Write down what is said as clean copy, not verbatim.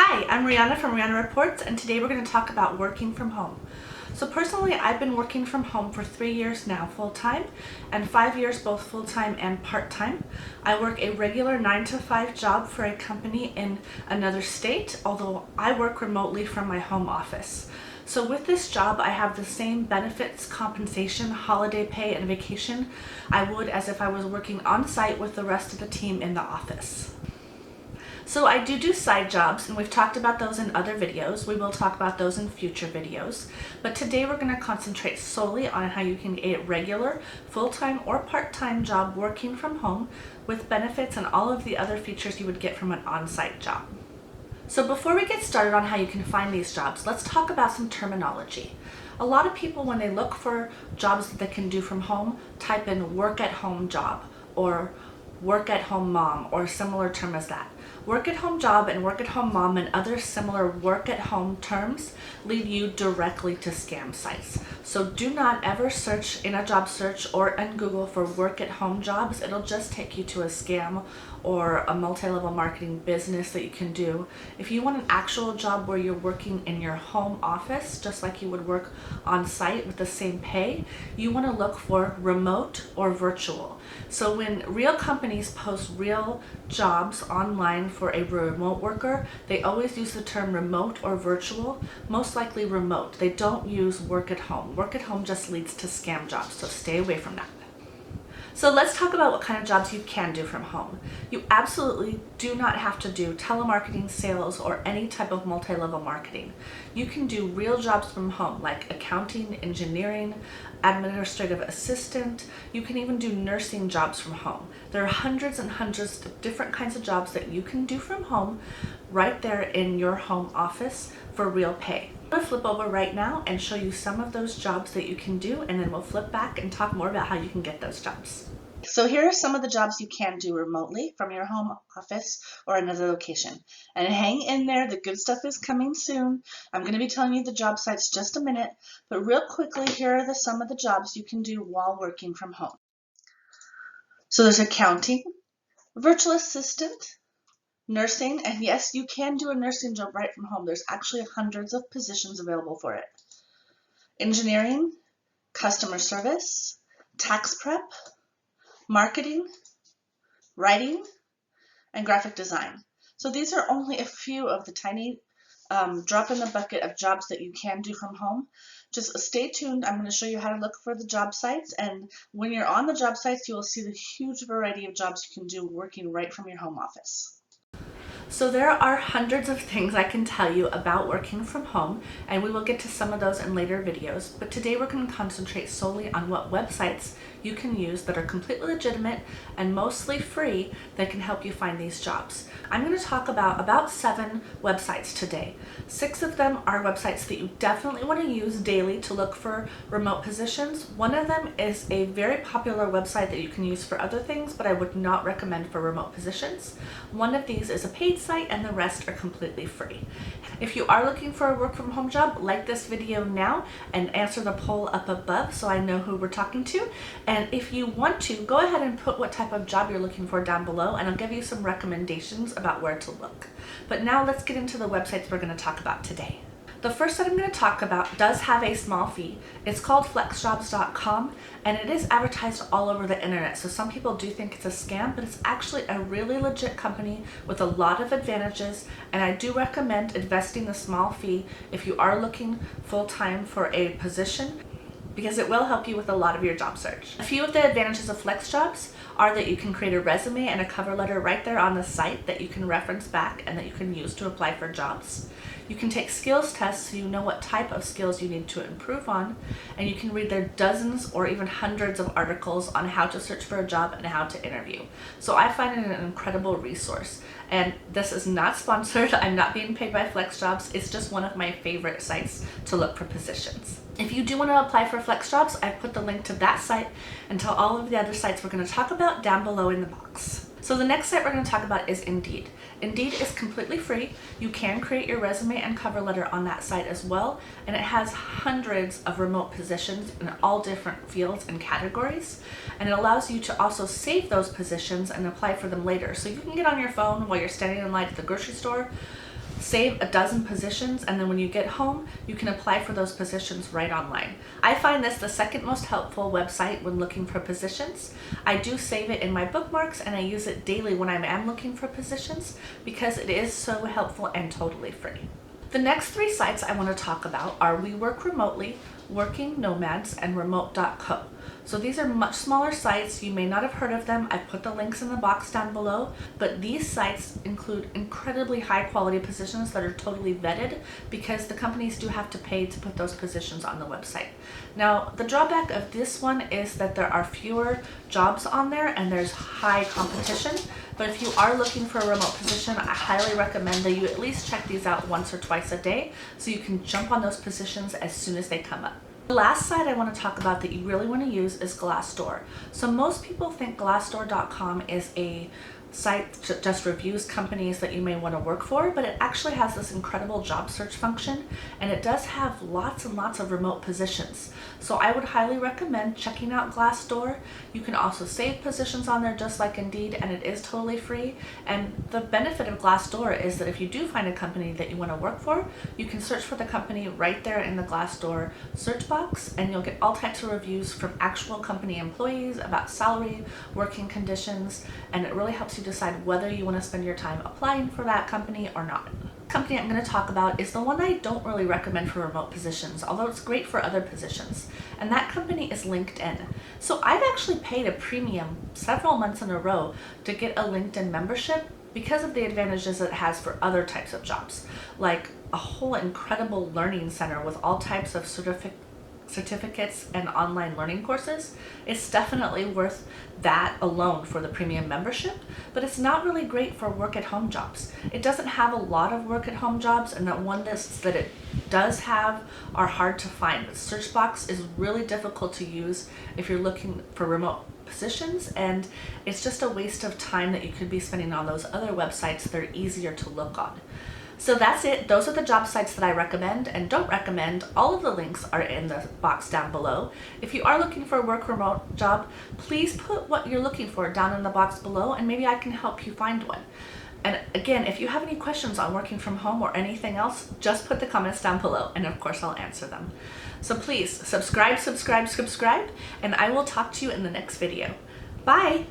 Hi, I'm Rihanna from Rihanna Reports, and today we're going to talk about working from home. So personally, I've been working from home for 3 years now full-time, and 5 years both full-time and part-time. I work a regular 9-to-5 job for a company in another state, although I work remotely from my home office. So with this job, I have the same benefits, compensation, holiday pay, and vacation I would as if I was working on site with the rest of the team in the office. So I do side jobs, and we've talked about those in other videos. We will talk about those in future videos. But today we're going to concentrate solely on how you can get a regular, full-time or part-time job working from home with benefits and all of the other features you would get from an on-site job. So before we get started on how you can find these jobs, let's talk about some terminology. A lot of people, when they look for jobs that they can do from home, type in work-at-home job or work-at-home mom or a similar term as that. Work-at-home job and work-at-home mom and other similar work-at-home terms lead you directly to scam sites. So do not ever search in a job search or in Google for work-at-home jobs. It'll just take you to a scam or a multi-level marketing business that you can do. If you want an actual job where you're working in your home office, just like you would work on site with the same pay, you want to look for remote or virtual. So when real companies post real jobs online for a remote worker, they always use the term remote or virtual, most likely remote. They don't use work at home. Work at home just leads to scam jobs, so stay away from that. So let's talk about what kind of jobs you can do from home. You absolutely do not have to do telemarketing, sales, or any type of multi-level marketing. You can do real jobs from home, like accounting, engineering, administrative assistant. You can even do nursing jobs from home. There are hundreds and hundreds of different kinds of jobs that you can do from home right there in your home office for real pay. I'm going to flip over right now and show you some of those jobs that you can do, and then we'll flip back and talk more about how you can get those jobs. So here are some of the jobs you can do remotely from your home office or another location. And hang in there, the good stuff is coming soon. I'm going to be telling you the job sites just a minute, but real quickly, here are some of the jobs you can do while working from home. So there's accounting, virtual assistant, nursing, and yes, you can do a nursing job right from home. There's actually hundreds of positions available for it. Engineering, customer service, tax prep, marketing, writing, and graphic design. So these are only a few of the tiny drop in the bucket of jobs that you can do from home. Just stay tuned. I'm going to show you how to look for the job sites, and when you're on the job sites, you will see the huge variety of jobs you can do working right from your home office. So there are hundreds of things I can tell you about working from home, and we will get to some of those in later videos, but today we're going to concentrate solely on what websites you can use that are completely legitimate and mostly free that can help you find these jobs. I'm going to talk about 7 websites today. 6 of them are websites that you definitely want to use daily to look for remote positions. One of them is a very popular website that you can use for other things, but I would not recommend for remote positions. One of these is a paid site, and the rest are completely free. If you are looking for a work from home job, like this video now and answer the poll up above so I know who we're talking to. And if you want to, go ahead and put what type of job you're looking for down below, and I'll give you some recommendations about where to look. But now let's get into the websites we're going to talk about today. The first that I'm going to talk about does have a small fee. It's called flexjobs.com, and it is advertised all over the internet. So some people do think it's a scam, but it's actually a really legit company with a lot of advantages, and I do recommend investing the small fee if you are looking full-time for a position, because it will help you with a lot of your job search. A few of the advantages of FlexJobs are that you can create a resume and a cover letter right there on the site that you can reference back and that you can use to apply for jobs. You can take skills tests so you know what type of skills you need to improve on, and you can read their dozens or even hundreds of articles on how to search for a job and how to interview. So I find it an incredible resource. And this is not sponsored. I'm not being paid by FlexJobs. It's just one of my favorite sites to look for positions. If you do want to apply for FlexJobs, I've put the link to that site and to all of the other sites we're going to talk about down below in the box. So the next site we're going to talk about is Indeed. Indeed is completely free. You can create your resume and cover letter on that site as well, and it has hundreds of remote positions in all different fields and categories, and it allows you to also save those positions and apply for them later. So you can get on your phone while you're standing in line at the grocery store, save a dozen positions, and then when you get home, you can apply for those positions right online. I find this the second most helpful website when looking for positions. I do save it in my bookmarks and I use it daily when I am looking for positions because it is so helpful and totally free. The next three sites I want to talk about are We Work Remotely, Working Nomads, and Remote.co. So these are much smaller sites. You may not have heard of them. I put the links in the box down below, but these sites include incredibly high quality positions that are totally vetted because the companies do have to pay to put those positions on the website. Now, the drawback of this one is that there are fewer jobs on there and there's high competition. But if you are looking for a remote position, I highly recommend that you at least check these out once or twice a day so you can jump on those positions as soon as they come up. The last site I want to talk about that you really want to use is Glassdoor. So most people think Glassdoor.com is a site that just reviews companies that you may want to work for, but it actually has this incredible job search function, and it does have lots and lots of remote positions. So I would highly recommend checking out Glassdoor. You can also save positions on there just like Indeed, and it is totally free. And the benefit of Glassdoor is that if you do find a company that you want to work for, you can search for the company right there in the Glassdoor search box, and you'll get all types of reviews from actual company employees about salary, working conditions, and it really helps you decide whether you want to spend your time applying for that company or not. The company I'm going to talk about is the one I don't really recommend for remote positions, although it's great for other positions, and that company is LinkedIn. So I've actually paid a premium several months in a row to get a LinkedIn membership because of the advantages it has for other types of jobs, like a whole incredible learning center with all types of certificates and online learning courses. It's definitely worth that alone for the premium membership, but it's not really great for work at home jobs. It doesn't have a lot of work at home jobs, and the one that it does have are hard to find. The search box is really difficult to use if you're looking for remote positions, and it's just a waste of time that you could be spending on those other websites that are easier to look on. So that's it. Those are the job sites that I recommend and don't recommend. All of the links are in the box down below. If you are looking for a work remote job, please put what you're looking for down in the box below and maybe I can help you find one. And again, if you have any questions on working from home or anything else, just put the comments down below and of course I'll answer them. So please subscribe, and I will talk to you in the next video. Bye!